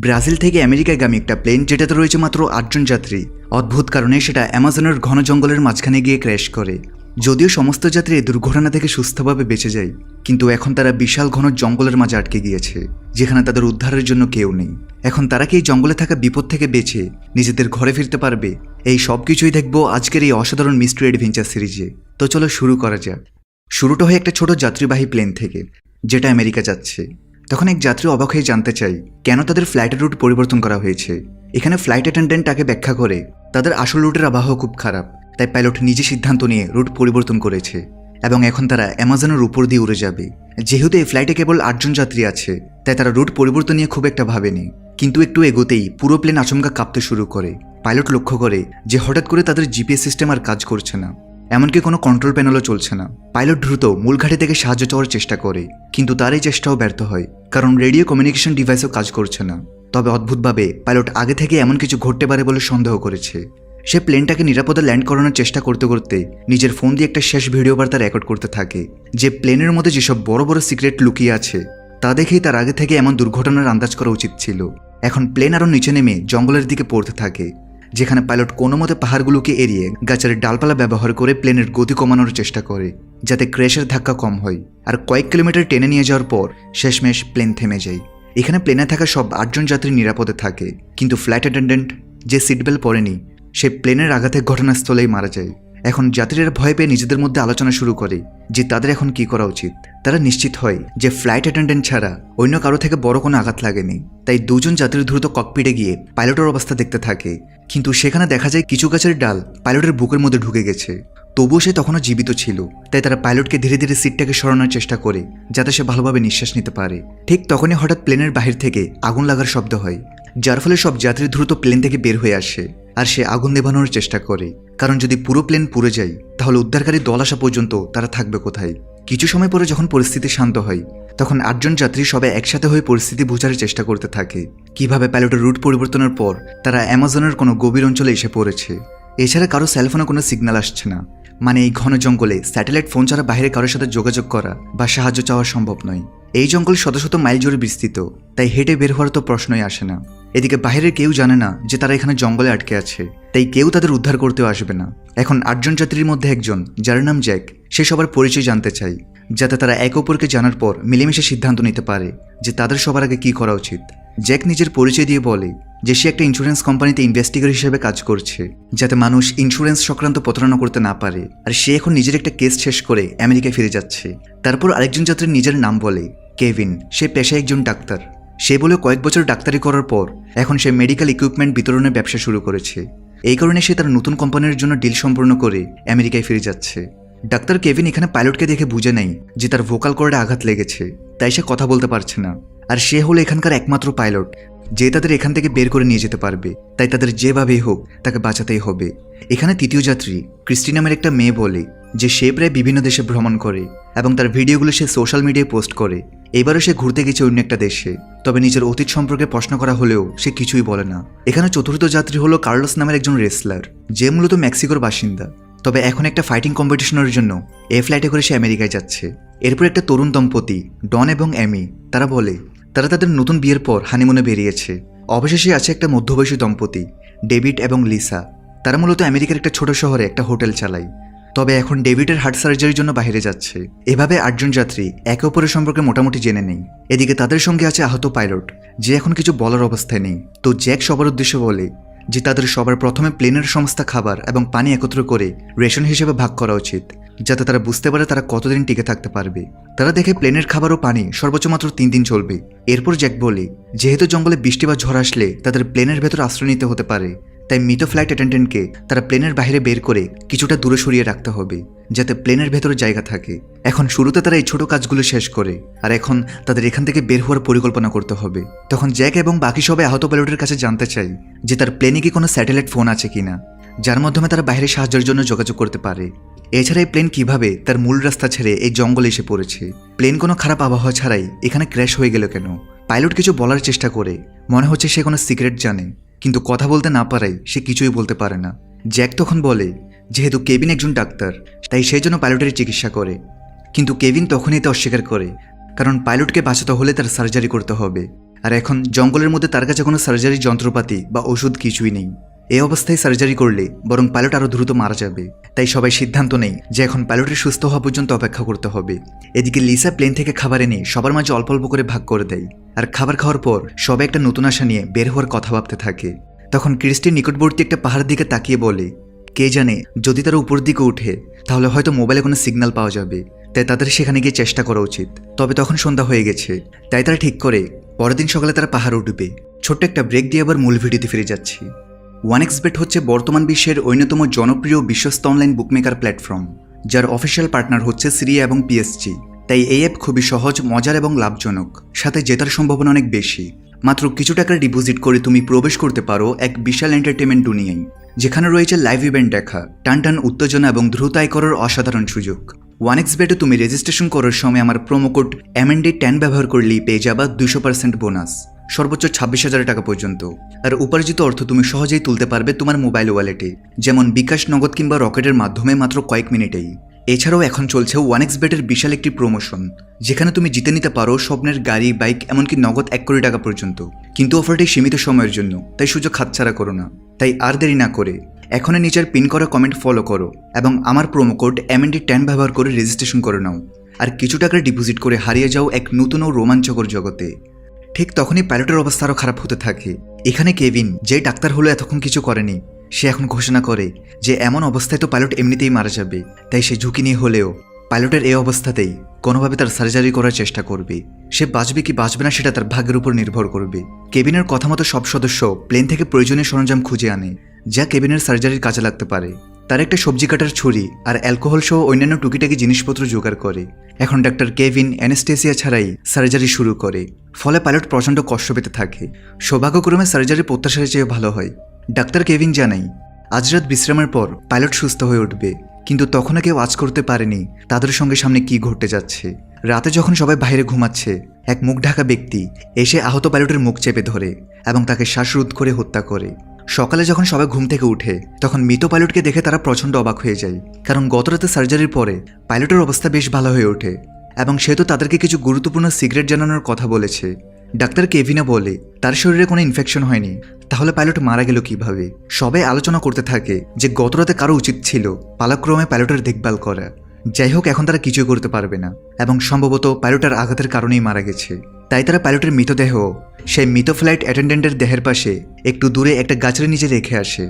Brazil থেকে আমেরিকাগামী একটা plane যেটাতে রয়েছে মাত্র ৮ জন যাত্রী, অদ্ভুত কারণে সেটা অ্যামাজনের ঘন জঙ্গলের মাঝখানে গিয়ে ক্র্যাশ করে। যদিও সমস্ত যাত্রী এই দুর্ঘটনা থেকে সুস্থভাবে বেঁচে যায়, কিন্তু এখন তারা বিশাল ঘন জঙ্গলের মাঝে আটকে গিয়েছে, যেখানে তাদের উদ্ধারের জন্য কেউ নেই। এখন তারা কি এই জঙ্গলে থাকা বিপদ থেকে বেঁচে নিজেদের ঘরে ফিরতে পারবে? এই সব কিছুই দেখবো আজকের এই অসাধারণ মিস্ট্রি অ্যাডভেঞ্চার সিরিজে। তো চলো শুরু করা যাক। শুরুটা হয় একটা ছোট যাত্রীবাহী প্লেন থেকে, যেটা আমেরিকা যাচ্ছে। তখন এক যাত্রী অবাক হয়ে জানতে চাই কেন তাদের ফ্লাইটের রুট পরিবর্তন করা হয়েছে। এখানে ফ্লাইট অ্যাটেন্ডেন্ট তাকে ব্যাখ্যা করে তাদের আসল রুটের আবহাওয়া খুব খারাপ, তাই পাইলট নিজে সিদ্ধান্ত নিয়ে রুট পরিবর্তন করেছে এবং এখন তারা অ্যামাজনের উপর দিয়ে উড়ে যাবে। যেহেতু এই ফ্লাইটে কেবল ৮ জন যাত্রী আছে, তাই তারা রুট পরিবর্তন নিয়ে খুব একটা ভাবেনি। কিন্তু একটু এগোতেই পুরো প্লেন আচমকা কাঁপতে শুরু করে। পাইলট লক্ষ্য করে যে হঠাৎ করে তাদের জিপিএস সিস্টেম আর কাজ করছে না, এমনকি কোনো কন্ট্রোল প্যানেলও চলছে না। পাইলট দ্রুত মূল ঘাঁটি থেকে সাহায্য চাওয়ার চেষ্টা করে, কিন্তু তার এই চেষ্টাও ব্যর্থ হয়, কারণ রেডিও কমিউনিকেশন ডিভাইসও কাজ করছে না। তবে অদ্ভুতভাবে পাইলট আগে থেকে এমন কিছু ঘটতে পারে বলে সন্দেহ করেছে। সে প্লেনটাকে নিরাপদে ল্যান্ড করানোর চেষ্টা করতে করতে নিজের ফোন দিয়ে একটা শেষ ভিডিও বার্তা রেকর্ড করতে থাকে, যে প্লেনের মধ্যে যেসব বড় বড় সিক্রেট লুকিয়ে আছে তা দেখেই তার আগে থেকে এমন দুর্ঘটনার আন্দাজ করা উচিত ছিল। এখন প্লেন আরও নিচে নেমে জঙ্গলের দিকে পড়তে থাকে, যেখানে পাইলট কোনো মতে পাহাড়গুলোকে এড়িয়ে গাছের ডালপালা ব্যবহার করে প্লেনের গতি কমানোর চেষ্টা করে, যাতে ক্র্যাশের ধাক্কা কম হয়। আর কয়েক কিলোমিটার টেনে নিয়ে যাওয়ার পর শেষমেশ প্লেন থেমে যায়। এখানে প্লেনে থাকা সব ৮ জন যাত্রী নিরাপদে থাকে, কিন্তু ফ্লাইট অ্যাটেন্ডেন্ট যে সিট বেল্ট পরেনি সে প্লেনের আঘাতে ঘটনাস্থলেই মারা যায়। এখন যাত্রীরা ভয় পেয়ে নিজেদের মধ্যে আলোচনা শুরু করে যে তাদের এখন কি করা উচিত। তারা নিশ্চিত হয় যে ফ্লাইট অ্যাটেন্ডেন্ট ছাড়া অন্য কারো থেকে বড় কোনো আঘাত লাগেনি, তাই ২ জন যাত্রী দ্রুত ককপিটে গিয়ে পাইলটের অবস্থা দেখতে থাকে। কিন্তু সেখানে দেখা যায় কিছু গাছের ডাল পাইলটের বুকের মধ্যে ঢুকে গেছে, তবুও সে তখনও জীবিত ছিল। তাই তারা পাইলটকে ধীরে ধীরে সিটটাকে সরানোর চেষ্টা করে, যাতে সে ভালোভাবে নিঃশ্বাস নিতে পারে। ঠিক তখনই হঠাৎ প্লেনের বাহির থেকে আগুন লাগার শব্দ হয়, যার ফলে সব যাত্রী দ্রুত প্লেন থেকে বের হয়ে আসে আর সে আগুন নেভানোর চেষ্টা করে, কারণ যদি পুরো প্লেন পুড়ে যায় তাহলে উদ্ধারকারী দল আসা পর্যন্ত তারা থাকবে কোথায়। কিছু সময় পরে যখন পরিস্থিতি শান্ত হয়, তখন ৮ জন যাত্রী সবাই একসাথে হয়ে পরিস্থিতি বোঝার চেষ্টা করতে থাকে, কিভাবে পাইলটের রুট পরিবর্তনের পর তারা অ্যামাজনের কোনো গভীর অঞ্চলে এসে পড়েছে। এছাড়া কারো সেলফোনে কোনো সিগন্যাল আসছে না, মানে এই ঘন জঙ্গলে স্যাটেলাইট ফোন ছাড়া বাইরে কারোর সাথে যোগাযোগ করা বা সাহায্য চাওয়া সম্ভব নয়। এই জঙ্গল শত শত মাইল জুড়ে বিস্তৃত, তাই হেঁটে বের হওয়ার তো প্রশ্নই আসে না। এদিকে বাইরের কেউ জানে না যে তারা এখানে জঙ্গলে আটকে আছে, তাই কেউ তাদের উদ্ধার করতেও আসবে না। এখন ৮ জন যাত্রীর মধ্যে একজন, যার নাম জ্যাক, সে সবার পরিচয় জানতে চায়, যাতে তারা একে অপরকে জানার পর মিলেমিশে সিদ্ধান্ত নিতে পারে যে তাদের সবার আগে কী করা উচিত। জ্যাক নিজের পরিচয় দিয়ে বলে যে সে একটা ইন্স্যুরেন্স কোম্পানিতে ইনভেস্টিগেটর হিসেবে কাজ করছে, যাতে মানুষ ইন্স্যুরেন্স সংক্রান্ত প্রতারণা করতে না পারে। আর সে এখন নিজের একটা কেস শেষ করে আমেরিকায় ফিরে যাচ্ছে। তারপর আরেকজন যাত্রীর নিজের নাম বলে কেভিন। সে পেশায় একজন ডাক্তার। সে বলে কয়েক বছর ডাক্তারি করার পর এখন সে মেডিকেল ইকুইপমেন্ট বিতরণের ব্যবসা শুরু করেছে। এই কারণে সে তার নতুন কোম্পানির জন্য ডিল সম্পূর্ণ করে আমেরিকায় ফিরে যাচ্ছে। ডাক্তার কেভিন এখানে পাইলটকে দেখে বুঝে নেয় যে তার ভোকাল কর্ডে আঘাত লেগেছে, তাই সে কথা বলতে পারছে না। আর সে হলো এখানকার একমাত্র পাইলট যে তাদের এখান থেকে বের করে নিয়ে যেতে পারবে, তাই তাদের যেভাবেই হোক তাকে বাঁচাতেই হবে। এখানে তৃতীয় যাত্রী ক্রিস্টি নামের একটা মেয়ে বলে যে সে প্রায় বিভিন্ন দেশে ভ্রমণ করে এবং তার ভিডিওগুলো সে সোশ্যাল মিডিয়ায় পোস্ট করে। এবারও সে ঘুরতে গেছে অন্য একটা দেশে, তবে নিজের অতীত সম্পর্কে প্রশ্ন করা হলেও সে কিছুই বলে না। এখানে চতুর্থ যাত্রী হলো কার্লোস নামের একজন রেসলার, যে মূলত মেক্সিকোর বাসিন্দা, তবে এখন একটা ফাইটিং কম্পিটিশনের জন্য এই ফ্লাইটে করে সে আমেরিকায় যাচ্ছে। এরপর একটা তরুণ দম্পতি ডন এবং অ্যামি, তারা বলে তারা তাদের নতুন বিয়ের পর হানিমুনে বেরিয়েছে। অবশেষে আছে একটা মধ্যবয়সী দম্পতি ডেভিড এবং লিসা। তারা মূলত আমেরিকার একটা ছোট শহরে একটা হোটেল চালায়, তবে এখন ডেভিডের হার্ট সার্জারির জন্য বাইরে যাচ্ছে। এভাবে ৮ জন যাত্রী একে অপরের সম্পর্কে মোটামুটি জেনে নেই। এদিকে তাদের সঙ্গে আছে আহত পাইলট, যে এখন কিছু বলার অবস্থায় নেই। তো জ্যাক সবার উদ্দেশ্যে বলে যে তাদের সবার প্রথমে প্লেনের সমস্ত খাবার এবং পানি একত্র করে রেশন হিসেবে ভাগ করা উচিত, যাতে তারা বুঝতে পারে তারা কতদিন টিকে থাকতে পারবে। তারা দেখে প্লেনের খাবার ও পানি সর্বোচ্চ মাত্র ৩ দিন চলবে। এরপর জ্যাক বলে যেহেতু জঙ্গলে বৃষ্টি বা ঝড় আসলে তাদের প্লেনের ভেতর আশ্রয় নিতে হতে পারে, তাই মৃত ফ্লাইট অ্যাটেন্ডেন্টকে তারা প্লেনের বাইরে বের করে কিছুটা দূরে সরিয়ে রাখতে হবে, যাতে প্লেনের ভেতরে জায়গা থাকে। এখন শুরুতে তারা এই ছোট কাজগুলো শেষ করে, আর এখন তাদের এখান থেকে বের হওয়ার পরিকল্পনা করতে হবে। তখন জ্যাক এবং বাকি সবাই আহত পাইলটের কাছে জানতে চাই যে তার প্লেনে কি কোনো স্যাটেলাইট ফোন আছে কিনা, যার মাধ্যমে তারা বাইরে সাহায্যের জন্য যোগাযোগ করতে পারে। এছাড়া এই প্লেন কিভাবে তার মূল রাস্তা ছেড়ে এই জঙ্গলে এসে পড়েছে, প্লেন কোনো খারাপ আবহাওয়া ছাড়াই এখানে ক্র্যাশ হয়ে গেল কেন। পাইলট কিছু বলার চেষ্টা করে, মনে হচ্ছে সে কোনো সিক্রেট জানে, কিন্তু কথা বলতে না পারায় সে কিছুই বলতে পারে না। জ্যাক তখন বলে যেহেতু কেভিন একজন ডাক্তার, তাই সেই জন্য পাইলটের চিকিৎসা করে, কিন্তু কেভিন তখনই তা অস্বীকার করে, কারণ পাইলটকে বাঁচাতে হলে তার সার্জারি করতে হবে। আর এখন জঙ্গলের মধ্যে তার কাছে কোনো সার্জারি যন্ত্রপাতি বা ওষুধ কিছুই নেই। এই অবস্থায় সার্জারি করলে বরং পাইলট আরও দ্রুত মারা যাবে। তাই সবাই সিদ্ধান্ত নেই যে এখন পাইলটের সুস্থ হওয়া পর্যন্ত অপেক্ষা করতে হবে। এদিকে লিসা প্লেন থেকে খাবার এনে সবার মাঝে অল্প অল্প করে ভাগ করে দেয়। আর খাবার খাওয়ার পর সবাই একটা নতুন আশা নিয়ে বের হওয়ার কথা ভাবতে থাকে। তখন ক্রিস্টির নিকটবর্তী একটা পাহাড়ের দিকে তাকিয়ে বলে, কে জানে যদি তারা উপর দিকে উঠে তাহলে হয়তো মোবাইলে কোনো সিগন্যাল পাওয়া যাবে। তাই তাদের সেখানে গিয়ে চেষ্টা করা উচিত। তবে তখন সন্ধ্যা হয়ে গেছে। তাই তারা ঠিক করে পরের দিন সকালে তারা পাহাড় উঠবে। ছোট্ট একটা ব্রেক দিয়ে আবার মূল ভিডিওতে ফিরে যাচ্ছি। 1xBet হচ্ছে বর্তমান বিশ্বের অন্যতম জনপ্রিয় বিশ্বস্ত অনলাইন বুকমেকার প্ল্যাটফর্ম, যার অফিসিয়াল পার্টনার হচ্ছে সিরিয়া এবং পিএসজি। তাই এই অ্যাপ খুবই সহজ, মজার এবং লাভজনক, সাথে জেতার সম্ভাবনা অনেক বেশি। মাত্র কিছু টাকা ডিপোজিট করে তুমি প্রবেশ করতে পারো এক বিশাল এন্টারটেনমেন্ট দুনিয়ায়, যেখানে রয়েছে লাইভ ইভেন্ট দেখা, টান টান উত্তেজনা এবং দ্রুত আয় করার অসাধারণ সুযোগ। 1xBet-এ তুমি রেজিস্ট্রেশন করার সময় আমার প্রোমো কোড MND10 ব্যবহার করলেই পেয়ে যাবা 200% বোনাস, সর্বোচ্চ 26,000 টাকা পর্যন্ত। আর উপার্জিত অর্থ তুমি সহজেই তুলতে পারবে তোমার মোবাইল ওয়ালেটে, যেমন বিকাশ, নগদ কিংবা রকেটের মাধ্যমে মাত্র কয়েক মিনিটেই। এছাড়াও এখন চলছে 1xBet-এর বিশাল একটি প্রমোশন, যেখানে তুমি জিতে নিতে পারো স্বপ্নের গাড়ি, বাইক, এমনকি নগদ 1 কোটি টাকা পর্যন্ত। কিন্তু অফারটি সীমিত সময়ের জন্য, তাই সুযোগ হাতছাড়া করো না। তাই আর দেরি না করে এখনই নিচের পিন করা কমেন্ট ফলো করো এবং আমার প্রোমো কোড MND10 ব্যবহার করে রেজিস্ট্রেশন করে নাও। আর কিছু টাকা ডিপোজিট করে হারিয়ে যাও এক নতুন ও রোমাঞ্চকর জগতে। ঠিক তখনই পাইলটের অবস্থা আরও খারাপ হতে থাকে। এখানে কেভিন, যে ডাক্তার হলো এতক্ষণ কিছু করেনি, সে এখন ঘোষণা করে যে এমন অবস্থায় তো পাইলট এমনিতেই মারা যাবে। তাই সে ঝুঁকি নিয়ে হলেও পাইলটের এই অবস্থাতেই কোনোভাবে তার সার্জারি করার চেষ্টা করবে। সে বাঁচবে কি বাঁচবে না সেটা তার ভাগ্যের উপর নির্ভর করবে। কেভিনের কথা মতো সব সদস্য প্লেন থেকে প্রয়োজনীয় সরঞ্জাম খুঁজে আনে, যা কেভিনের সার্জারির কাজে লাগতে পারে। তার একটা সবজি কাটার ছুরি আর অ্যালকোহল সহ অন্যান্য টুকিটাকি জিনিসপত্র জোগাড় করে। এখন ডাক্তার কেভিন অ্যানেস্থেসিয়া ছাড়াই সার্জারি শুরু করে। ফলে পাইলট প্রচণ্ড কষ্ট পেতে থাকে। সৌভাগ্যক্রমে সার্জারি প্রত্যাশার চেয়ে ভালো হয়। ডাক্তার কেভিন জানাই আজ রাত বিশ্রামের পর পাইলট সুস্থ হয়ে উঠবে। কিন্তু তখনও কেউ আজ করতে পারেনি তাদের সঙ্গে সামনে কি ঘটতে যাচ্ছে। রাতে যখন সবাই বাইরে ঘুমাচ্ছে, এক মুখ ঢাকা ব্যক্তি এসে আহত পাইলটের মুখ চেপে ধরে এবং তাকে শ্বাসরোধ করে হত্যা করে। সকালে যখন সবাই ঘুম থেকে উঠে তখন মৃত পাইলটকে দেখে তারা প্রচণ্ড অবাক হয়ে যায়, কারণ গতরাতে সার্জারির পরে পাইলটের অবস্থা বেশ ভালো হয়ে ওঠে এবং সে তো তাদেরকে কিছু গুরুত্বপূর্ণ সিক্রেট জানানোর কথা বলেছে। ডাক্তার কেভিনা বলে তার শরীরে কোনো ইনফেকশন হয়নি, তাহলে পাইলট মারা গেল কিভাবে। সবাই আলোচনা করতে থাকে যে গতরাতে কারো উচিত ছিল পালাক্রমে পাইলটের দেখভাল করা। যাই হোক, এখন তারা কিছুই করতে পারবে না এবং সম্ভবত পাইলটের আঘাতের কারণেই মারা গেছে। তাই তারা পাইলটের মৃতদেহ সেই মৃত ফ্লাইট অ্যাটেন্ডেন্টের দেহের পাশে একটু দূরে একটা গাছের নিচে রেখে আসে,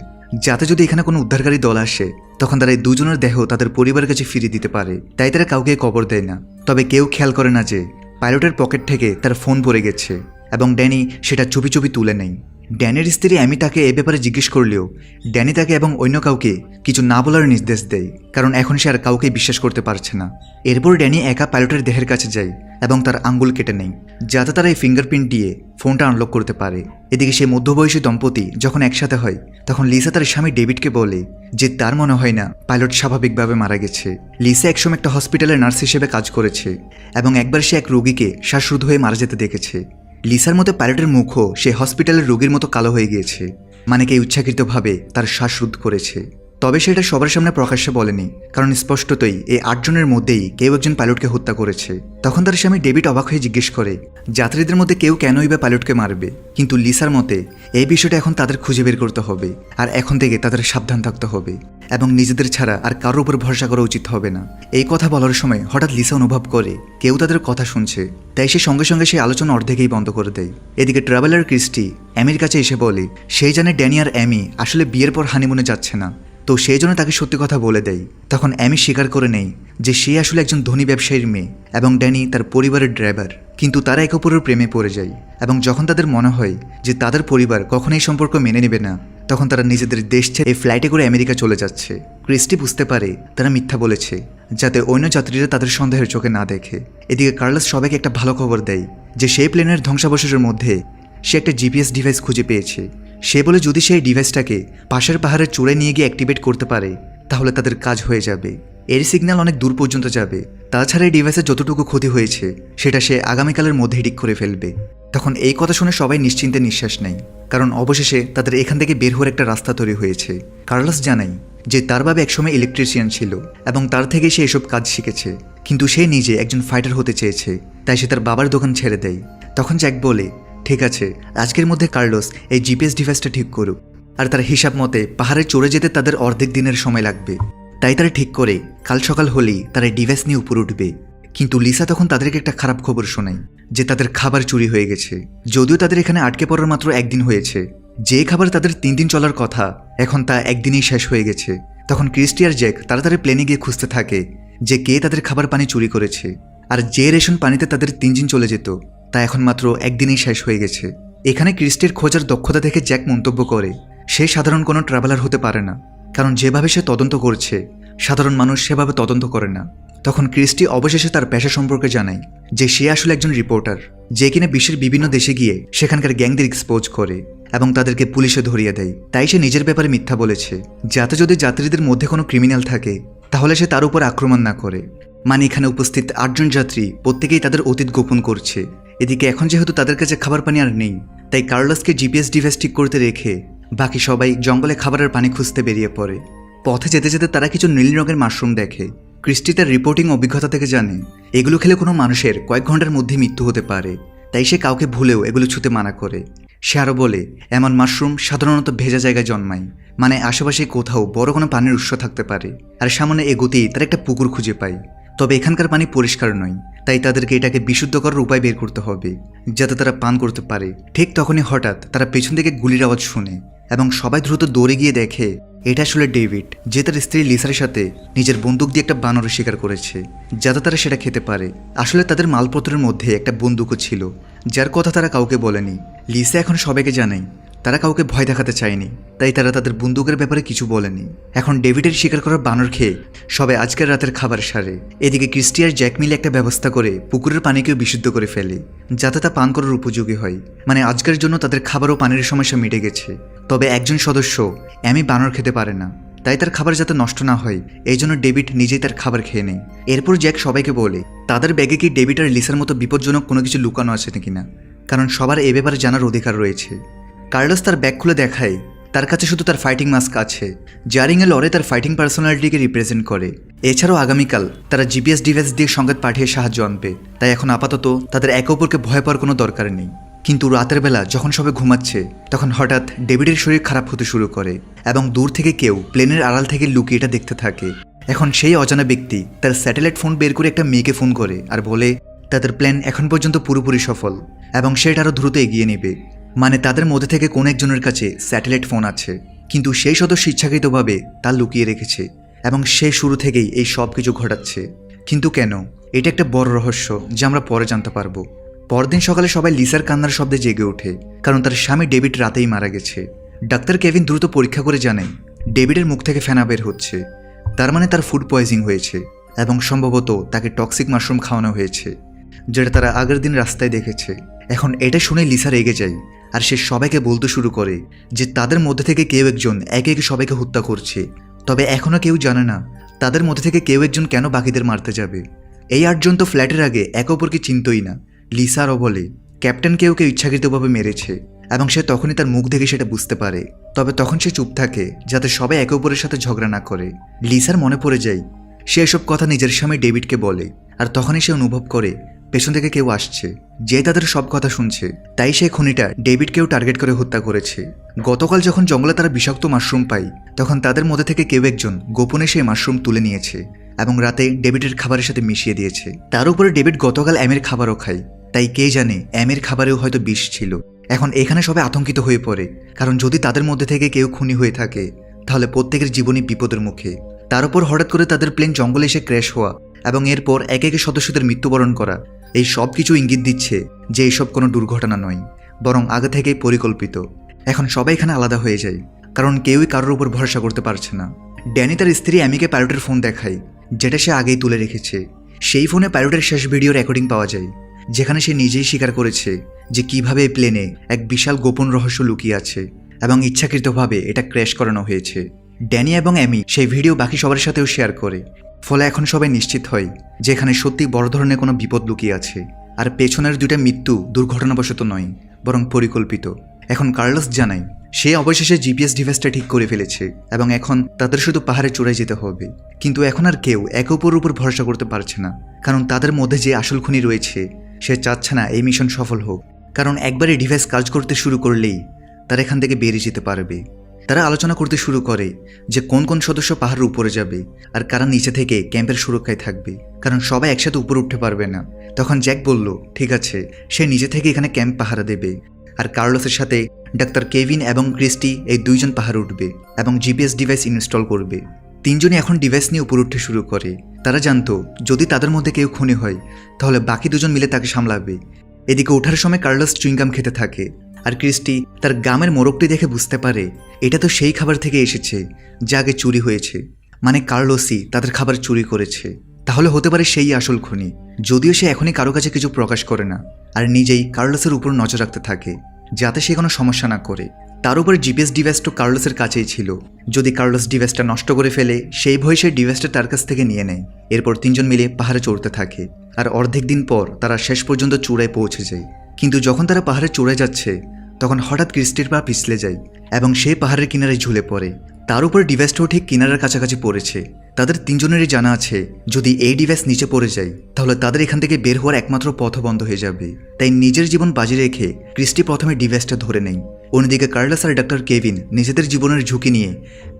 যাতে যদি এখানে কোনো উদ্ধারকারী দল আসে তখন তারা এই দুজনের দেহ তাদের পরিবারের কাছে ফিরিয়ে দিতে পারে। তাই তারা কাউকে কবর দেয় না। তবে কেউ খেয়াল করে না যে পাইলটের পকেট থেকে তার ফোন পড়ে গেছে এবং ড্যানি সেটা চুপি চুপি তুলে নেয়। ড্যানির স্ত্রী আমি তাকে এ ব্যাপারে জিজ্ঞেস করলেও ড্যানি তাকে এবং অন্য কাউকে কিছু না বলার নির্দেশ দেয়, কারণ এখন সে আর কাউকে বিশ্বাস করতে পারছে না। এরপর ড্যানি একা পাইলটের দেহের কাছে যায় এবং তার আঙ্গুল কেটে নেয়, যাতে তারা এই ফিঙ্গারপ্রিন্ট দিয়ে ফোনটা আনলক করতে পারে। এদিকে সেই মধ্যবয়সী দম্পতি যখন একসাথে হয় তখন লিসা তার স্বামী ডেভিডকে বলে যে তার মনে হয় না পাইলট স্বাভাবিকভাবে মারা গেছে। লিসা একসময় একটা হসপিটালের নার্স হিসেবে কাজ করেছে এবং একবার সে এক রোগীকে শ্বাসরোধ হয়ে মারা যেতে দেখেছে। লিসার মতো পাইলটের মুখও সে হসপিটালের রোগীর মতো কালো হয়ে গিয়েছে, মানে কে ইচ্ছাকৃতভাবে তার শ্বাসরোধ করেছে। তবে সেটা সবার সামনে প্রকাশ্যে বলেনি, কারণ স্পষ্টতই এই 8 জনের মধ্যেই কেউ একজন পাইলটকে হত্যা করেছে। তখন তার স্বামী ডেভিড অবাক হয়ে জিজ্ঞেস করে যাত্রীদের মধ্যে কেউ কেনই বা পাইলটকে মারবে। কিন্তু লিসার মতে এই বিষয়টা এখন তাদের খুঁজে বের করতে হবে, আর এখন থেকে তাদের সাবধান থাকতে হবে এবং নিজেদের ছাড়া আর কারোর উপর ভরসা করা উচিত হবে না। এই কথা বলার সময় হঠাৎ লিসা অনুভব করে কেউ তাদের কথা শুনছে, তাই সে সঙ্গে সঙ্গে সেই আলোচনা অর্ধেকেই বন্ধ করে দেয়। এদিকে ট্রাভেলার ক্রিস্টি অ্যামির কাছে এসে বলে সেই জানে ড্যানি আর অ্যামি আসলে বিয়ের পর হানিমুনে যাচ্ছে না, তো সেই জন্য তাকে সত্যি কথা বলে দেয়। তখন অ্যামি স্বীকার করে নেয় যে সে আসলে একজন ধনী ব্যবসায়ীর মেয়ে এবং ড্যানি তার পরিবারের ড্রাইভার। কিন্তু তারা একে অপরের প্রেমে পড়ে যায় এবং যখন তাদের মনে হয় যে তাদের পরিবার কখনোই সম্পর্ক মেনে নেবে না, তখন তারা নিজেদের দেশ ছেড়ে এই ফ্লাইটে করে আমেরিকা চলে যাচ্ছে। ক্রিস্টি বুঝতে পারে তারা মিথ্যা বলেছে, যাতে অন্য যাত্রীরা তাদের সন্দেহের চোখে না দেখে। এদিকে কার্লোস সবাইকে একটা ভালো খবর দেয় যে সেই প্লেনের ধ্বংসাবশেষের মধ্যে সে একটা জিপিএস ডিভাইস খুঁজে পেয়েছে। সে বলে যদি সেই ডিভাইসটাকে পাশের পাহাড়ের চূড়ায় নিয়ে গিয়ে অ্যাক্টিভেট করতে পারে তাহলে তাদের কাজ হয়ে যাবে। এর সিগন্যাল অনেক দূর পর্যন্ত যাবে। তাছাড়া এই ডিভাইসের যতটুকু ক্ষতি হয়েছে সেটা সে আগামীকালের মধ্যেই ঠিক করে ফেলবে। তখন এই কথা শুনে সবাই নিশ্চিন্তে নিঃশ্বাস নেয়, কারণ অবশেষে তাদের এখান থেকে বের হওয়ার একটা রাস্তা তৈরি হয়েছে। কার্লোস জানায় যে তার বাবা একসময় ইলেকট্রিশিয়ান ছিল এবং তার থেকেই সে এসব কাজ শিখেছে, কিন্তু সে নিজে একজন ফাইটার হতে চেয়েছে, তাই সে তার বাবার দোকান ছেড়ে দেয়। তখন জ্যাক বলে ঠিক আছে, আজকের মধ্যে কার্লোস এই জিপিএস ডিভাইসটা ঠিক করুক, আর তার হিসাব মতে পাহাড়ে চড়ে যেতে তাদের অর্ধেক দিনের সময় লাগবে। তাই তারা ঠিক করে কাল সকাল হলেই তারা ডিভাইস নিয়ে উপরে উঠবে। কিন্তু লিসা তখন তাদেরকে একটা খারাপ খবর শোনায় যে তাদের খাবার চুরি হয়ে গেছে। যদিও তাদের এখানে আটকে পড়ার মাত্র একদিন হয়েছে, যে খাবার তাদের 3 দিন চলার কথা এখন তা একদিনেই শেষ হয়ে গেছে। তখন ক্রিস্টি আর জ্যাক তাড়াতাড়ি প্লেনে গিয়ে খুঁজতে থাকে যে কে তাদের খাবার পানি চুরি করেছে। আর যে রেশন পানিতে তাদের 3 দিন চলে যেত তা এখন মাত্র একদিনেই শেষ হয়ে গেছে। এখানে ক্রিস্টির খোঁজার দক্ষতা দেখে জ্যাক মন্তব্য করে সে সাধারণ কোনো ট্রাভেলার হতে পারে না, কারণ যেভাবে সে তদন্ত করছে সাধারণ মানুষ সেভাবে তদন্ত করে না। তখন ক্রিস্টি অবশেষে তার পেশা সম্পর্কে জানায় যে সে আসলে একজন রিপোর্টার, যে কিনা বিশ্বের বিভিন্ন দেশে গিয়ে সেখানকার গ্যাংদের এক্সপোজ করে এবং তাদেরকে পুলিশে ধরিয়ে দেয়। তাই সে নিজের ব্যাপারে মিথ্যা বলেছে, যাতে যদি যাত্রীদের মধ্যে কোনো ক্রিমিনাল থাকে তাহলে সে তার উপর আক্রমণ না করে। মানে এখানে উপস্থিত 8 জন যাত্রী প্রত্যেকেই তাদের অতীত গোপন করছে। এদিকে এখন যেহেতু তাদের কাছে খাবার পানি আর নেই, তাই কার্লোসকে জিপিএস ডিভাইস ঠিক করতে রেখে বাকি সবাই জঙ্গলে খাবারের পানি খুঁজতে বেরিয়ে পড়ে। পথে যেতে যেতে তারা কিছু নীল রঙের মাশরুম দেখে। ক্রিস্টি তার রিপোর্টিং অভিজ্ঞতা থেকে জানে এগুলো খেলে কোনো মানুষের কয়েক ঘন্টার মধ্যে মৃত্যু হতে পারে, তাই সে কাউকে ভুলেও এগুলো ছুঁতে মানা করে। সে আরও বলে এমন মাশরুম সাধারণত ভেজা জায়গায় জন্মায়, মানে আশেপাশে কোথাও বড় কোনো পানির উৎস থাকতে পারে। আর সামনে এগোতেই তারা একটা পুকুর খুঁজে পায়, তবে এখানকার পানি পরিষ্কার নয়, তাই তাদেরকে এটাকে বিশুদ্ধ করার উপায় বের করতে হবে যাতে তারা পান করতে পারে। ঠিক তখনই হঠাৎ তারা পেছন থেকে গুলির আওয়াজ শুনে এবং সবাই দ্রুত দৌড়ে গিয়ে দেখে এটা আসলে ডেভিড, যে তার স্ত্রী লিসার সাথে নিজের বন্দুক দিয়ে একটা বানর শিকার করেছে যাতে তারা সেটা খেতে পারে। আসলে তাদের মালপত্রের মধ্যে একটা বন্দুকও ছিল, যার কথা তারা কাউকে বলেনি। লিসা এখন সবাইকে জানায় তারা কাউকে ভয় দেখাতে চায়নি, তাই তারা তাদের বন্দুকের ব্যাপারে কিছু বলেনি। এখন ডেভিডের শিকার করা বানর খেয়ে সবাই আজকের রাতের খাবার সারে। এদিকে ক্রিস্টি আর জ্যাক মিলে একটা ব্যবস্থা করে পুকুরের পানিকেও বিশুদ্ধ করে ফেলে যাতে তা পান করার উপযোগী হয়। মানে আজকের জন্য তাদের খাবার ও পানির সমস্যা মিটে গেছে। তবে একজন সদস্য অ্যামি বানর খেতে পারে না, তাই তার খাবার যাতে নষ্ট না হয় এই জন্য ডেভিড নিজেই তার খাবার খেয়ে নেয়। এরপর জ্যাক সবাইকে বলে তাদের ব্যাগে কি ডেভিড আর লিসার মতো বিপজ্জনক কোনো কিছু লুকানো আছে কিনা, কারণ সবার এ ব্যাপারে জানার অধিকার রয়েছে। কার্লোস তার ব্যাগ খুলে দেখায় তার কাছে শুধু তার ফাইটিং মাস্ক আছে, যা রিংয়ে লড়ে তার ফাইটিং পার্সোনালিটিকে রিপ্রেজেন্ট করে। এছাড়াও আগামীকাল তারা জিপিএস ডিভাইস দিয়ে সংকেত পাঠিয়ে সাহায্য আনবে, তাই এখন আপাতত তাদের একে অপরকে ভয় পাওয়ার কোনো দরকার নেই। কিন্তু রাতের বেলা যখন সবাই ঘুমাচ্ছে তখন হঠাৎ ডেভিডের শরীর খারাপ হতে শুরু করে এবং দূর থেকে কেউ প্লেনের আড়াল থেকে লুকিয়ে এটা দেখতে থাকে। এখন সেই অজানা ব্যক্তি তার স্যাটেলাইট ফোন বের করে একটা মেয়েকে ফোন করে আর বলে তাদের প্ল্যান এখন পর্যন্ত পুরোপুরি সফল এবং সেটা আরও দ্রুত এগিয়ে নেবে। মানে তাদের মধ্যে থেকে কোন একজনের কাছে স্যাটেলাইট ফোন আছে, কিন্তু সেই সদস্য ইচ্ছাকৃতভাবে তা লুকিয়ে রেখেছে এবং সে শুরু থেকেই এই সব কিছু ঘটাচ্ছে। কিন্তু কেন, এটা একটা বড় রহস্য যা আমরা পরে জানতে পারবো। পরদিন সকালে সবাই লিসার কান্নার শব্দে জেগে ওঠে, কারণ তার স্বামী ডেভিড রাতেই মারা গেছে। ডাক্তার কেভিন দ্রুত পরীক্ষা করে জানায় ডেভিডের মুখ থেকে ফেনা বের হচ্ছে, তার মানে তার ফুড পয়জিং হয়েছে এবং সম্ভবত তাকে টক্সিক মাশরুম খাওয়ানো হয়েছে, যেটা তারা আগের দিন রাস্তায় দেখেছে। এখন এটা শুনে লিসা রেগে যায় আর সে সবাইকে বলতে শুরু করে যে তাদের মধ্যে থেকে কেউ একজন একে একে সবাইকে হত্যা করছে। তবে এখনও কেউ জানে না তাদের মধ্যে থেকে কেউ একজন কেন বাকিদের মারতে যাবে। এই 8 জন তো ফ্ল্যাটের আগে একে অপরকে চিনতই না। লিসা আরও বলে ক্যাপ্টেন কেউ ইচ্ছাকৃতভাবে মেরেছে এবং সে তখনই তার মুখ দেখে সেটা বুঝতে পারে, তবে তখন সে চুপ থাকে যাতে সবাই একে অপরের সাথে ঝগড়া না করে। লিসার মনে পড়ে যায় সে এসব কথা নিজের স্বামী ডেভিডকে বলে, আর তখনই সে অনুভব করে পেছন থেকে কেউ আসছে যে তাদের সব কথা শুনছে। তাই সে খুনিটা ডেভিডকেও টার্গেট করে হত্যা করেছে। গতকাল যখন জঙ্গলে তারা বিষাক্ত মাশরুম পায় তখন তাদের মধ্যে থেকে কেউ একজন গোপনে সেই মাশরুম তুলে নিয়েছে এবং রাতে ডেভিডের খাবারের সাথে মিশিয়ে দিয়েছে। তার উপরে ডেভিড গতকাল অ্যামির খাবারও খায়, তাই কে জানে অ্যামির খাবারেও হয়তো বিষ ছিল। এখন এখানে সবাই আতঙ্কিত হয়ে পড়ে, কারণ যদি তাদের মধ্যে থেকে কেউ খুনি হয়ে থাকে তাহলে প্রত্যেকের জীবনই বিপদের মুখে। তার উপর হঠাৎ করে তাদের প্লেন জঙ্গলে এসে ক্র্যাশ হওয়া এবং এরপর একে একে সদস্যদের মৃত্যুবরণ করা, এই সব কিছু ইঙ্গিত দিচ্ছে যে এইসব কোনো দুর্ঘটনা নয়, বরং আগে থেকেই পরিকল্পিত। এখন সবাই এখানে আলাদা হয়ে যায়, কারণ কেউই কারোর উপর ভরসা করতে পারছে না। ড্যানি তার স্ত্রী অ্যামিকে পাইলটের ফোন দেখায়, যেটা সে আগেই তুলে রেখেছে। সেই ফোনে পাইলটের শেষ ভিডিও রেকর্ডিং পাওয়া যায়, যেখানে সে নিজেই স্বীকার করেছে যে কিভাবে এই প্লেনে এক বিশাল গোপন রহস্য লুকিয়ে আছে এবং ইচ্ছাকৃতভাবে এটা ক্র্যাশ করানো হয়েছে। ড্যানি এবং অ্যামি সেই ভিডিও বাকি সবার সাথেও শেয়ার করে, ফলে এখন সবাই নিশ্চিত হয় যে এখানে সত্যি বড় ধরনের কোনো বিপদ লুকিয়ে আছে, আর পেছনের 2টা মৃত্যু দুর্ঘটনাবশত নয় বরং পরিকল্পিত। এখন কার্লোস জানায় সে অবশেষে জিপিএস ডিভাইসটা ঠিক করে ফেলেছে এবং এখন তাদের শুধু পাহাড়ে চড়াই যেতে হবে। কিন্তু এখন আর কেউ একে অপরের উপর ভরসা করতে পারছে না, কারণ তাদের মধ্যে যে আসল খুনি রয়েছে সে চাচ্ছে না এই মিশন সফল হোক। কারণ একবার এই ডিভাইস কাজ করতে শুরু করলেই তারা এখান থেকে বেরিয়ে যেতে পারবে। তারা আলোচনা করতে শুরু করে যে কোন কোন সদস্য পাহাড়ের উপরে যাবে আর কারা নিচে থেকে ক্যাম্পের সুরক্ষায় থাকবে, কারণ সবাই একসাথে উপরে উঠতে পারবে না। তখন জ্যাক বলল ঠিক আছে, সে নিজে থেকে এখানে ক্যাম্প পাহারা দেবে, আর কার্লোসের সাথে ডাক্তার কেভিন এবং ক্রিস্টি এই দুইজন পাহাড়ে উঠবে এবং জিপিএস ডিভাইস ইনস্টল করবে। তিনজনই এখন ডিভাইস নিয়ে উপরে উঠতে শুরু করে। তারা জানতো যদি তাদের মধ্যে কেউ খুনি হয় তাহলে বাকি দুজন মিলে তাকে সামলাবে। এদিকে ওঠার সময় কার্লোস চুইংগাম খেতে থাকে, আর ক্রিস্টি তার গামের মোড়কটি দেখে বুঝতে পারে এটা তো সেই খাবার থেকে এসেছে যা আগে চুরি হয়েছে, মানে কার্লোসই তাদের খাবার চুরি করেছে। তাহলে হতে পারে সেই আসল খুনি, যদিও সে এখনই কারো কাছে কিছু প্রকাশ করে না আর নিজেই কার্লোসের উপর নজর রাখতে থাকে যাতে সে কোনো সমস্যা না করে। তার উপর জিপিএস ডিভাইসটা কার্লোসের কাছেই ছিল, যদি কার্লোস ডিভাইসটা নষ্ট করে ফেলে সেই ভয়ে সেই ডিভাইসটা তার কাছ থেকে নিয়ে নেয়। এরপর তিনজন মিলে পাহাড়ে চড়তে থাকে, আর অর্ধেক দিন পর তারা শেষ পর্যন্ত চূড়ায় পৌঁছে যায়। কিন্তু যখন তারা পাহাড়ে চড়ে যাচ্ছে তখন হঠাৎ ক্রিস্টির পা পিছলে যায় এবং সে পাহাড়ের কিনারে ঝুলে পড়ে। তার উপর ডিভাইসটাও ঠিক কিনারার কাছাকাছি পড়েছে। তাদের তিনজনেরই জানা আছে যদি এই ডিভাইস নিচে পড়ে যায় তাহলে তাদের এখান থেকে বের হওয়ার একমাত্র পথ বন্ধ হয়ে যাবে। তাই নিজের জীবন বাজি রেখে ক্রিস্টি প্রথমে ডিভাইসটা ধরে নেয়। অন্যদিকে কার্লোস আর ডাক্তার কেভিন নিজেদের জীবনের ঝুঁকি নিয়ে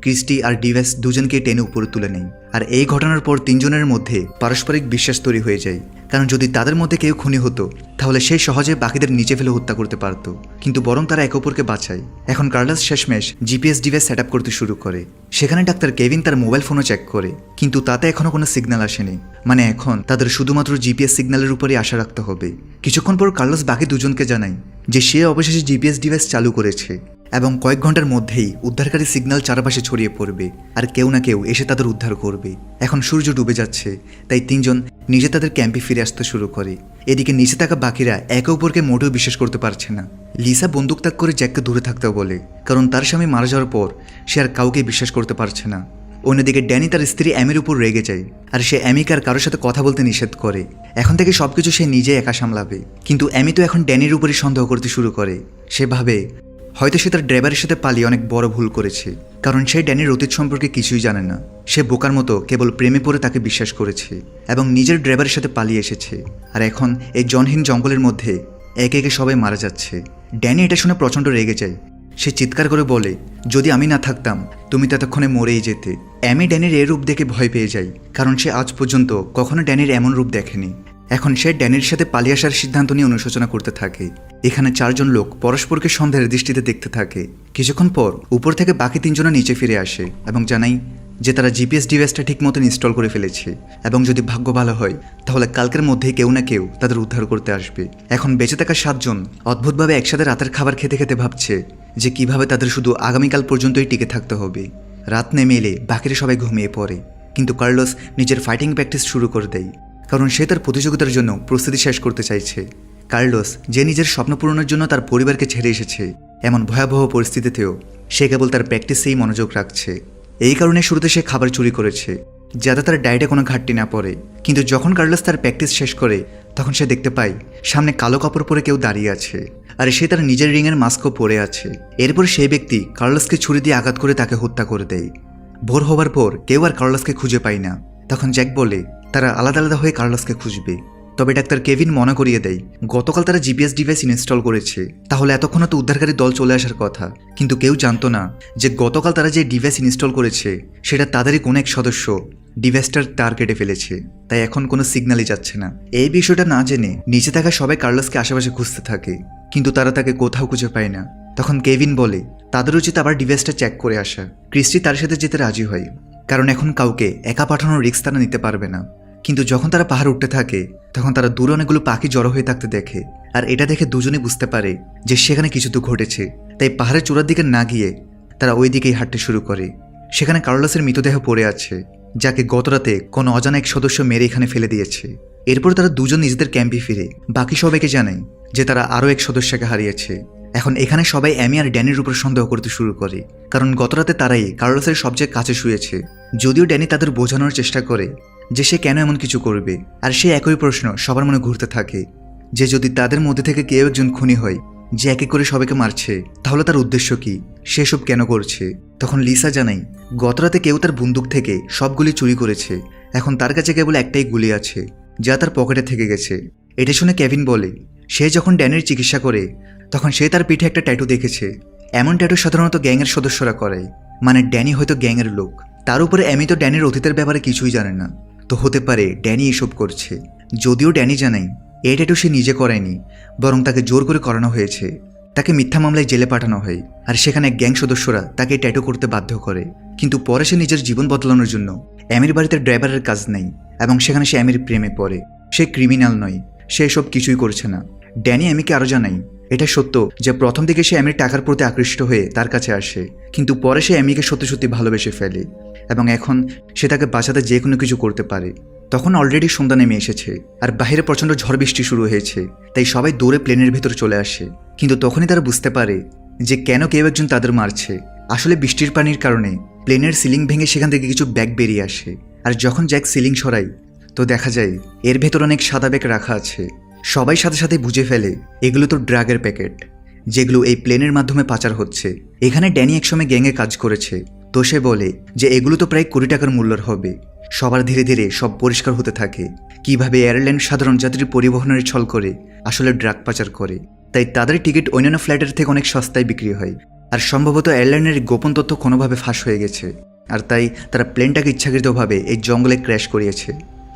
ক্রিস্টি আর ডিভাইস দুজনকে টেনে উপরে তুলে নেয়। আর এই ঘটনার পর তিনজনের মধ্যে পারস্পরিক বিশ্বাস তৈরি হয়ে যায়, কারণ যদি তাদের মধ্যে কেউ খুনি হতো তাহলে সে সহজে বাকিদের নিচে ফেলে হত্যা করতে পারত, কিন্তু বরং তারা একে অপরকে বাঁচায়। এখন কার্লোস শেষমেশ জিপিএস ডিভাইস সেট আপ করতে শুরু করে। সেখানে ডাক্তার কেভিন তার মোবাইল ফোনও চেক করে, কিন্তু তাতে এখনো কোনো সিগন্যাল আসেনি। মানে এখন তাদের শুধুমাত্র জিপিএস সিগন্যালের উপরই আশা রাখতে হবে। কিছুক্ষণ পর কার্লোস বাকি দুজনকে জানায় যে সে অবশেষে জিপিএস ডিভাইস চালু করেছে এবং কয়েক ঘন্টার মধ্যেই উদ্ধারকারী সিগন্যাল চারপাশে ছড়িয়ে পড়বে আর কেউ না কেউ এসে তাদের উদ্ধার করবে। এখন সূর্য ডুবে যাচ্ছে, তাই তিনজন নিজে তাদের ক্যাম্পে ফিরে আসতে শুরু করে। এদিকে নিচে থাকা বাকিরা একে অপরকে মোটেও বিশ্বাস করতে পারছে না। লিসা বন্দুক তাক করে জ্যাককে দূরে থাকতে বলে, কারণ তার স্বামী মারা যাওয়ার পর সে আর কাউকে বিশ্বাস করতে পারছে না। অন্যদিকে ড্যানি তার স্ত্রী অ্যামির উপর রেগে যায়, আর সে অ্যামিকে আর কারোর সাথে কথা বলতে নিষেধ করে। এখন থেকে সবকিছু সে নিজে একা সামলাবে। কিন্তু অ্যামি তো এখন ড্যানির উপরই সন্দেহ করতে শুরু করে। সে ভাবে হয়তো সে তার ড্রাইভারের সাথে পালিয়ে অনেক বড় ভুল করেছে, কারণ সে ড্যানির অতীত সম্পর্কে কিছুই জানে না। সে বোকার মতো কেবল প্রেমে পড়ে তাকে বিশ্বাস করেছে এবং নিজের ড্রাইভারের সাথে পালিয়ে এসেছে। আর এখন এই জনহীন জঙ্গলের মধ্যে একে একে সবাই মারা যাচ্ছে। ড্যানি এটা শুনে প্রচণ্ড রেগে যায়। সে চিৎকার করে বলে, যদি আমি না থাকতাম তুমি ততক্ষণে মরেই যেতে। অ্যামি ড্যানির এই রূপ দেখে ভয় পেয়ে যায়, কারণ সে আজ পর্যন্ত কখনো ড্যানির এমন রূপ দেখেনি। এখন সে ড্যানির সাথে পালিয়ে আসার সিদ্ধান্ত নিয়ে অনুশোচনা করতে থাকে। এখানে চারজন লোক পরস্পরকে সন্দেহের দৃষ্টিতে দেখতে থাকে। কিছুক্ষণ পর উপর থেকে বাকি তিনজনে নিচে ফিরে আসে এবং জানাই যে তারা জিপিএস ডিভাইসটা ঠিক মতন ইনস্টল করে ফেলেছে এবং যদি ভাগ্য ভালো হয় তাহলে কালকের মধ্যেই কেউ না কেউ তাদের উদ্ধার করতে আসবে। এখন বেঁচে থাকা সাতজন অদ্ভুতভাবে একসাথে রাতের খাবার খেতে খেতে ভাবছে যে কিভাবে তাদের শুধু আগামীকাল পর্যন্তই টিকে থাকতে হবে। রাত নেমে এলে বাকিরা সবাই ঘুমিয়ে পড়ে, কিন্তু কার্লোস নিজের ফাইটিং প্র্যাকটিস শুরু করে দেয়, কারণ সে তার প্রতিযোগিতার জন্য প্রস্তুতি শেষ করতে চাইছে। কার্লোস যে নিজের স্বপ্ন পূরণের জন্য তার পরিবারকে ছেড়ে এসেছে, এমন ভয়াবহ পরিস্থিতিতেও সে কেবল তার প্র্যাকটিসেই মনোযোগ রাখছে। এই কারণে শুরুতে সে খাবার চুরি করেছে যাতে তার ডায়েটে কোনো ঘাটতি না পড়ে। কিন্তু যখন কার্লোস তার প্র্যাকটিস শেষ করে তখন সে দেখতে পায় সামনে কালো কাপড় পরে কেউ দাঁড়িয়ে আছে, আর সে তার নিজের রিংয়ের মাস্কও পরে আছে। এরপর সেই ব্যক্তি কার্লোসকে ছুরি দিয়ে আঘাত করে তাকে হত্যা করে দেয়। ভোর হবার পর কেউ আর কার্লোসকে খুঁজে পায় না। তখন জ্যাক বলে তারা আলাদা আলাদা হয়ে কার্লোসকে খুঁজবে। তবে ডাক্তার কেভিন মনে করিয়ে দেয় গতকাল তারা জিপিএস ডিভাইস ইনস্টল করেছে, তাহলে এতক্ষণ তো উদ্ধারকারী দল চলে আসার কথা। কিন্তু কেউ জানতো না যে গতকাল তারা যে ডিভাইস ইনস্টল করেছে সেটা তাদেরই কোনো এক সদস্য ডিভাইসটার তার কেটে ফেলেছে, তাই এখন কোনো সিগন্যালই যাচ্ছে না। এই বিষয়টা না জেনে নিচে থাকা সবাই কার্লোসকে আশেপাশে খুঁজতে থাকে, কিন্তু তারা তাকে কোথাও খুঁজে পায় না। তখন কেভিন বলে তাদের উচিত আবার ডিভাইসটা চেক করে আসা। ক্রিস্টি তার সাথে যেতে রাজি হয়, কারণ এখন কাউকে একা পাঠানোর রিস্ক তারা নিতে পারবে না। কিন্তু যখন তারা পাহাড় উঠতে থাকে তখন তারা দূরে অনেকগুলো পাখি জড়ো হয়ে থাকতে দেখে, আর এটা দেখে দুজনে বুঝতে পারে যে সেখানে কিছু তো ঘটেছে। তাই পাহাড়ের চূড়ার দিকে না গিয়ে তারা ওই দিকেই হাঁটতে শুরু করে। সেখানে কার্লোসের মৃতদেহ পড়ে আছে, যাকে গতরাতে কোনো অজানা এক সদস্য মেরে এখানে ফেলে দিয়েছে। এরপর তারা দুজন নিজেদের ক্যাম্পে ফিরে বাকি সবাইকে জানায় যে তারা আরও এক সদস্যকে হারিয়েছে। এখন এখানে সবাই অ্যামি আর ড্যানির উপর সন্দেহ করতে শুরু করে, কারণ গতরাতে তারাই কার্লোসের সবচেয়ে কাছে শুয়েছে। যদিও ড্যানি তাদের বোঝানোর চেষ্টা করে যে সে কেন এমন কিছু করবে, আর সে একই প্রশ্ন সবার মনে ঘুরতে থাকে যে যদি তাদের মধ্যে থেকে কেউ একজন খুনি হয় যে এক এক করে সবাইকে মারছে, তাহলে তার উদ্দেশ্য কি, সেসব কেন করছে। তখন লিসা জানাই গতরাতে কেউ তার বন্দুক থেকে সবগুলি চুরি করেছে, এখন তার কাছে কেবল একটাই গুলি আছে যা তার পকেটে থেকে গেছে। এটা শুনে কেভিন বলে সে যখন ড্যানির চিকিৎসা করে তখন সে তার পিঠে একটা ট্যাটু দেখেছে। এমন ট্যাটু সাধারণত গ্যাংয়ের সদস্যরা করে, মানে ড্যানি হয়তো গ্যাংয়ের লোক। তার উপরে এমি তো ড্যানির অতীতের ব্যাপারে কিছুই জানে না, তো হতে পারে ড্যানি এসব করছে। যদিও ড্যানি জানাই এই ট্যাটু সে নিজে করেনি, বরং তাকে জোর করে করানো হয়েছে। তাকে মিথ্যা মামলায় জেলে পাঠানো হয়, আর সেখানে গ্যাং সদস্যরা তাকে ট্যাটু করতে বাধ্য করে। কিন্তু পরে সে নিজের জীবন বদলানোর জন্য এমির বাড়িতে ড্রাইভারের কাজ নেই, এবং সেখানে সে এমির প্রেমে পড়ে। সে ক্রিমিনাল নয়, সে এসব কিছুই করছে না। ড্যানি এমিকে আরও জানাই এটা সত্য যে প্রথম দিকে সে এমির টাকার প্রতি আকৃষ্ট হয়ে তার কাছে আসে, কিন্তু পরে সে এমিকে সত্যি সত্যি ভালোবেসে ফেলে, এবং এখন সে তাকে বাঁচাতে যে কোনো কিছু করতে পারে। তখন অলরেডি সন্ধ্যা নেমে এসেছে, আর বাইরে প্রচণ্ড ঝড় বৃষ্টি শুরু হয়েছে, তাই সবাই দৌড়ে প্লেনের ভেতর চলে আসে। কিন্তু তখনই তারা বুঝতে পারে যে কেন কেউ একজন তাদের মারছে। আসলে বৃষ্টির পানির কারণে প্লেনের সিলিং ভেঙে সেখান থেকে কিছু ব্যাগ বেরিয়ে আসে, আর যখন জ্যাক সিলিং সরায় তো দেখা যায় এর ভেতর অনেক সাদা ব্যাগ রাখা আছে। সবাই সাথে সাথে বুঝে ফেলে এগুলো তো ড্রাগের প্যাকেট, যেগুলো এই প্লেনের মাধ্যমে পাচার হচ্ছে। এখানে ড্যানি একসময় গ্যাংয়ে কাজ করেছে, তো সে বলে যে এগুলো তো প্রায় 20 টাকার মূল্যের হবে। সবার ধীরে ধীরে সব পরিষ্কার হতে থাকে কিভাবে এয়ারলাইন সাধারণ যাত্রীর পরিবহনের ছল করে আসলে ড্রাগ পাচার করে। তাই তাদের টিকিট অন্যান্য ফ্লাইটের থেকে অনেক সস্তায় বিক্রি হয়, আর সম্ভবত এয়ারলাইনের গোপন তথ্য কোনোভাবে ফাঁস হয়ে গেছে, আর তাই তারা প্লেনটাকে ইচ্ছাকৃতভাবে এই জঙ্গলে ক্র্যাশ করিয়েছে।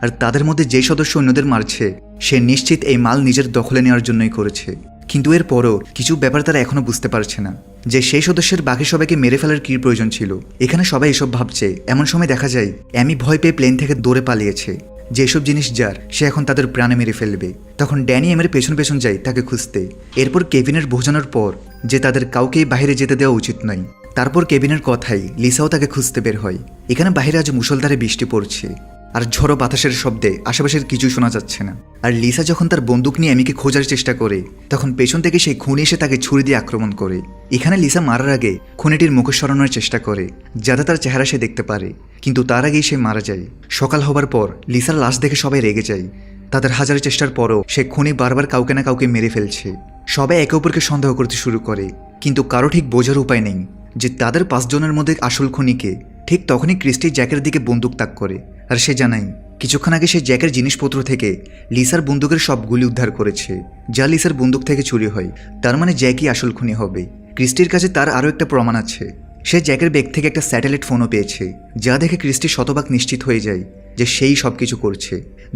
আর তাদের মধ্যে যে সদস্য অন্যদের মারছে সে নিশ্চিত এই মাল নিজের দখলে নেওয়ার জন্যই করেছে। কিন্তু এর পরও কিছু ব্যাপার তারা এখনো বুঝতে পারছে না যে সেই সদস্যের বাকি সবাইকে মেরে ফেলার কী প্রয়োজন ছিল। এখানে সবাই এসব ভাবছে, এমন সময় দেখা যায় অ্যামি ভয় পেয়ে প্লেন থেকে দৌড়ে পালিয়েছে। যেসব জিনিস যার সে এখন তাদের প্রাণে মেরে ফেলবে। তখন ড্যানি এমের পেছন পেছন যায় তাকে খুঁজতে। এরপর কেভিনের বোঝানোর পর যে তাদের কাউকেই বাইরে যেতে দেওয়া উচিত নয়, তারপর কেভিনের কথাই লিসাও তাকে খুঁজতে বের হয়। এখানে বাইরে আজ মুষলধারে বৃষ্টি পড়ছে, আর ঝড়ো বাতাসের শব্দে আশেপাশের কিছুই শোনা যাচ্ছে না। আর লিসা যখন তার বন্দুক নিয়ে এমিকে খোঁজার চেষ্টা করে তখন পেছন থেকে সেই খুনি এসে তাকে ছুরি দিয়ে আক্রমণ করে। এখানে লিসা মারার আগে খুনিটির মুখে সরানোর চেষ্টা করে যাতে তার চেহারা সে দেখতে পারে, কিন্তু তার আগেই সে মারা যায়। সকাল হবার পর লিসার লাশ দেখে সবাই রেগে যায়। তাদের হাজার চেষ্টার পরও সে খুনি বারবার কাউকে না কাউকে মেরে ফেলছে। সবাই একে অপরকে সন্দেহ করতে শুরু করে, কিন্তু কারো ঠিক বোঝার উপায় নেই যে তাদের 5 জনের মধ্যে আসল খুনিকে। ঠিক তখনই ক্রিস্টি জ্যাকের দিকে বন্দুক তাক করে, আর সে জানায় কিছুক্ষণ আগে সে জ্যাকের জিনিসপত্র থেকে লিসার বন্দুকের সব গুলি উদ্ধার করেছে, যা লিসার বন্দুক থেকে চুরি হয়। তার মানে জ্যাকই আসল খুনি হবে। ক্রিস্টির কাছে তার আরও একটা প্রমাণ আছে। সে জ্যাকের ব্যাগ থেকে একটা স্যাটেলাইট ফোনও পেয়েছে, যা দেখে ক্রিস্টি শতভাগ নিশ্চিত হয়ে যায় যে সেই সব কিছু করছে।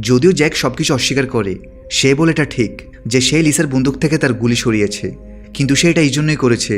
যদিও জ্যাক সবকিছু অস্বীকার করে, সে বলে এটা ঠিক যে সে লিসার বন্দুক থেকে তার গুলি সরিয়েছে, কিন্তু সে এটা এই জন্যই করেছে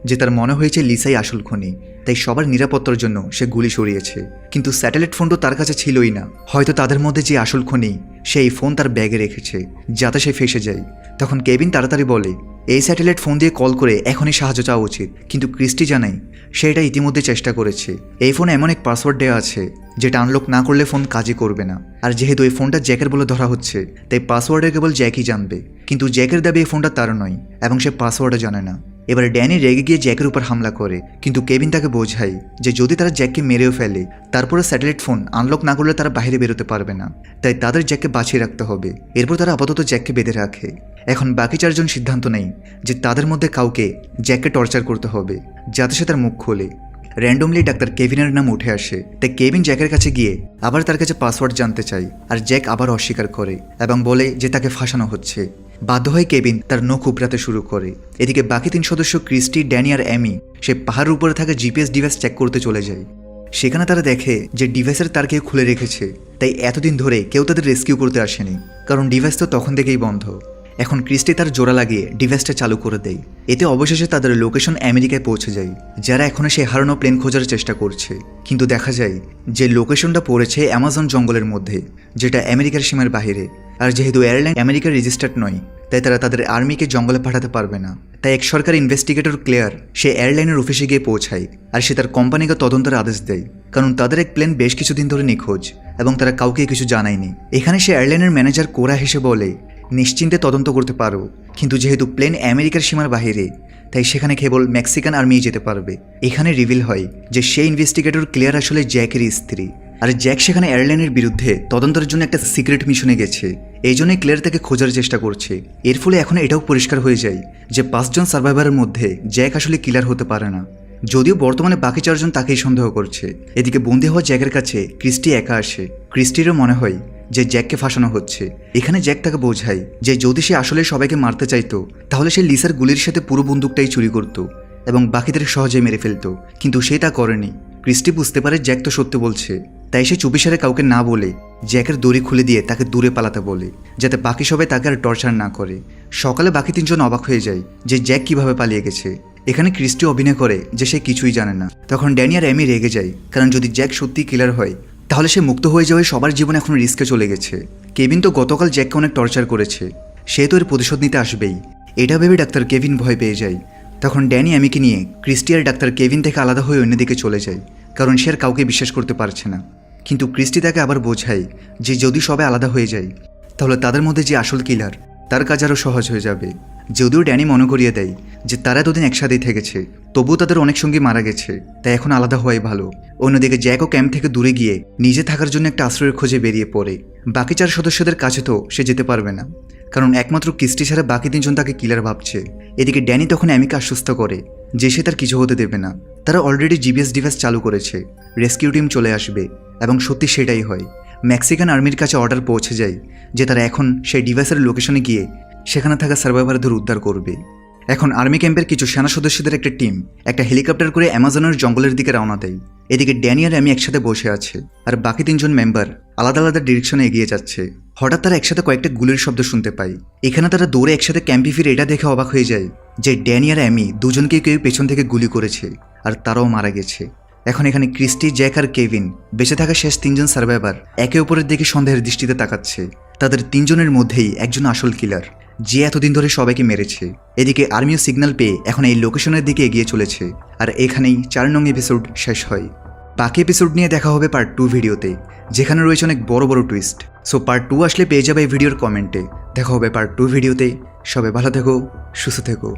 যে তার মনে হয়েছে লিসাই আসল খুনি, তাই সবার নিরাপত্তার জন্য সে গুলি সরিয়েছে। কিন্তু স্যাটেলাইট ফোন তো তার কাছে ছিলই না। হয়তো তাদের মধ্যে যে আসল খুনি সে এই ফোন তার ব্যাগে রেখেছে যাতে সে ফেঁসে যায়। তখন কেভিন তাড়াতাড়ি বলে এই স্যাটেলাইট ফোন দিয়ে কল করে এখনই সাহায্য চাওয়া উচিত, কিন্তু ক্রিস্টি জানায় সে এটা ইতিমধ্যে চেষ্টা করেছে। এই ফোনে এমন এক পাসওয়ার্ড দেওয়া আছে যেটা আনলক না করলে ফোন কাজই করবে না, আর যেহেতু এই ফোনটা জ্যাকের বলে ধরা হচ্ছে তাই পাসওয়ার্ডে কেবল জ্যাকই জানবে। কিন্তু জ্যাকের দাবি এই ফোনটা তার নয় এবং সে পাসওয়ার্ডও জানে না। এবার ড্যানি রেগে গিয়ে জ্যাকের উপর হামলা করে, কিন্তু কেভিন তাকে বোঝায় যে যদি তারা জ্যাককে মেরেও ফেলে তারপরে স্যাটেলাইট ফোন আনলক না করলে তারা বাইরে বেরোতে পারবে না, তাই তাদের জ্যাককে বাঁচিয়ে রাখতে হবে। এরপর তারা আপাতত জ্যাককে বেঁধে রাখে। এখন বাকি 4 জন সিদ্ধান্ত নেয় যে তাদের মধ্যে কাউকে জ্যাককে টর্চার করতে হবে যাতে সে তার মুখ খোলে। র্যান্ডমলি ডাক্তার কেভিনের নাম উঠে আসে, তাই কেভিন জ্যাকের কাছে গিয়ে আবার তার কাছে পাসওয়ার্ড জানতে চায়, আর জ্যাক আবার অস্বীকার করে এবং বলে যে তাকে ফাঁসানো হচ্ছে। বাধ্য হয়ে কেভিন তার নখ উপড়াতে শুরু করে। এদিকে বাকি 3 সদস্য ক্রিস্টি, ড্যানি আর অ্যামি সে পাহাড়ের উপরে থাকা জিপিএস ডিভাইস চেক করতে চলে যায়। সেখানে তারা দেখে যে ডিভাইসের তার কেউ খুলে রেখেছে, তাই এতদিন ধরে কেউ তাদের রেস্কিউ করতে আসেনি, কারণ ডিভাইস তো তখন থেকেই বন্ধ। এখন ক্রিস্টি তার জোড়া লাগিয়ে ডিভাইসটা চালু করে দেয়। এতে অবশেষে তাদের লোকেশন আমেরিকায় পৌঁছে যায়, যারা এখনো সেই হারানো প্লেন খোঁজার চেষ্টা করছে। কিন্তু দেখা যায় যে লোকেশনটা পড়েছে অ্যামাজন জঙ্গলের মধ্যে, যেটা আমেরিকার সীমার বাইরে। আর যেহেতু এয়ারলাইন আমেরিকার রেজিস্টার্ড নয়, তাই তারা তাদের আর্মিকে জঙ্গলে পাঠাতে পারবে না। তাই এক সরকারি ইনভেস্টিগেটর ক্লেয়ার সে এয়ারলাইনের অফিসে গিয়ে পৌঁছায়, আর সে তার কোম্পানিকে তদন্তের আদেশ দেয়, কারণ তাদের এক প্লেন বেশ কিছুদিন ধরে নিখোঁজ এবং তারা কাউকে কিছু জানায়নি। এখানে সে এয়ারলাইনের ম্যানেজার কোরা হেসে বলে নিশ্চিন্তে তদন্ত করতে পারো, কিন্তু যেহেতু প্লেন আমেরিকার সীমার বাইরে তাই সেখানে কেবল মেক্সিকান আর্মি যেতে পারবে। এখানে রিভিল হয় যে সেই ইনভেস্টিগেটর ক্লেয়ার আসলে জ্যাকের স্ত্রী, আর জ্যাক সেখানে এয়ারলাইনের বিরুদ্ধে তদন্তের জন্য একটা সিক্রেট মিশনে গেছে। এই জন্যই ক্লেয়ার তাকে খোঁজার চেষ্টা করছে। এর ফলে এখন এটাও পরিষ্কার হয়ে যায় যে 5 জন সার্ভাইভারের মধ্যে জ্যাক আসলে কিলার হতে পারে না, যদিও বর্তমানে বাকি 4 জন তাকেই সন্দেহ করছে। এদিকে বন্দী হওয়া জ্যাকের কাছে ক্রিস্টি একা আসে। ক্রিস্টিরও মনে হয় যে জ্যাককে ফাঁসানো হচ্ছে। এখানে জ্যাক তাকে বোঝায় যে যদি সে আসলে সবাইকে মারতে চাইতো তাহলে সে লিসার গুলির সাথে পুরো বন্দুকটাই চুরি করত এবং বাকিদের সহজে মেরে ফেলতো, কিন্তু সে তা করেনি। ক্রিস্টি বুঝতে পারে জ্যাক তো সত্যি বলছে, তাই সে চুপিসারে কাউকে না বলে জ্যাকের দড়ি খুলে দিয়ে তাকে দূরে পালাতে বলে, যাতে বাকি সবাই তাকে আর টর্চার না করে। সকালে বাকি 3 জন অবাক হয়ে যায় যে জ্যাক কিভাবে পালিয়ে গেছে। এখানে ক্রিস্টি অভিনয় করে যে সে কিছুই জানে না। তখন ড্যানি আর অ্যামি রেগে যায়, কারণ যদি জ্যাক সত্যি কিলার হয় তাহলে সে মুক্ত হয়ে যাওয়ায় সবার জীবন এখন রিস্কে চলে গেছে। কেভিন তো গতকাল জ্যাককে অনেক টর্চার করেছে, সে তো এর প্রতিশোধ নিতে আসবেই। এটা ভেবে ডাক্তার কেভিন ভয় পেয়ে যায়। তখন ড্যানি অ্যামিকে নিয়ে ক্রিস্টি আর ডাক্তার কেভিন থেকে আলাদা হয়ে অন্যদিকে চলে যায়, কারণ সে আর কাউকে বিশ্বাস করতে পারছে না। কিন্তু ক্রিস্টি তাকে আবার বোঝায় যে যদি সবাই আলাদা হয়ে যায় তাহলে তাদের মধ্যে যে আসল কিলার তার কাজ আরও সহজ হয়ে যাবে। যদিও ড্যানি মনে করিয়ে দেয় যে তারা দুদিন একসাথেই থেকেছে, তবুও তাদের অনেক সঙ্গী মারা গেছে, তাই এখন আলাদা হওয়াই ভালো। অন্যদিকে জ্যাকও ক্যাম্প থেকে দূরে গিয়ে নিজে থাকার জন্য একটা আশ্রয়ের খোঁজে বেরিয়ে পড়ে। বাকি 4 সদস্যদের কাছে তো সে যেতে পারবে না, কারণ একমাত্র ক্রিস্টি ছাড়া বাকি 3 জন তাকে কিলার ভাবছে। এদিকে ড্যানি তখন অ্যামিকে আশ্বস্ত করে যে সে তার কিছু হতে দেবে না। তারা অলরেডি জিপিএস ডিভাইস চালু করেছে, রেস্কিউ টিম চলে আসবে, এবং সত্যি সেটাই হয়। মেক্সিকান আর্মির কাছে অর্ডার পৌঁছে যায় যে তারা এখন সেই ডিভাইসের লোকেশনে গিয়ে সেখানে থাকা সার্ভাইভারদের উদ্ধার করবে। এখন আর্মি ক্যাম্পের কিছু সেনা সদস্যদের একটা টিম একটা হেলিকপ্টার করে অ্যামাজনের জঙ্গলের দিকে রওনা দেয়। এদিকে ড্যানি আর অ্যামি একসাথে বসে আছে, আর বাকি 3 জন মেম্বার আলাদা আলাদা ডিরেকশনে এগিয়ে যাচ্ছে। হঠাৎ তারা একসাথে কয়েকটা গুলির শব্দ শুনতে পায়। এখানে তারা দৌড়ে একসাথে ক্যাম্পে ফিরে এটা দেখে অবাক হয়ে যায় যে ড্যানি আর অ্যামি দুজনকে কেউ পেছন থেকে গুলি করেছে, আর তারাও মারা গেছে। এখন এখানে ক্রিস্টি, জ্যাক আর কেভিন বেঁচে থাকা শেষ 3 জন সার্ভাইভার একে অপরের দিকে সন্দেহের দৃষ্টিতে তাকাচ্ছে। তাদের 3 জনের মধ্যেই একজন আসল কিলার, যে এতদিন ধরে সবাইকে মেরেছে। এদিকে আর্মিও সিগন্যাল পেয়ে এখন এই লোকেশনের দিকে এগিয়ে চলেছে। আর এখানেই 4 নং এপিসোড শেষ হয়। বাকি এপিসোড নিয়ে দেখা হবে পার্ট 2 ভিডিওতে, যেখানে রয়েছে অনেক বড় বড় টুইস্ট। সো পার্ট 2 আসলে পেয়ে যাবে এই ভিডিওর কমেন্টে। দেখা হবে পার্ট 2 ভিডিওতে। সবাই ভালো থেকো, সুস্থ থেকো।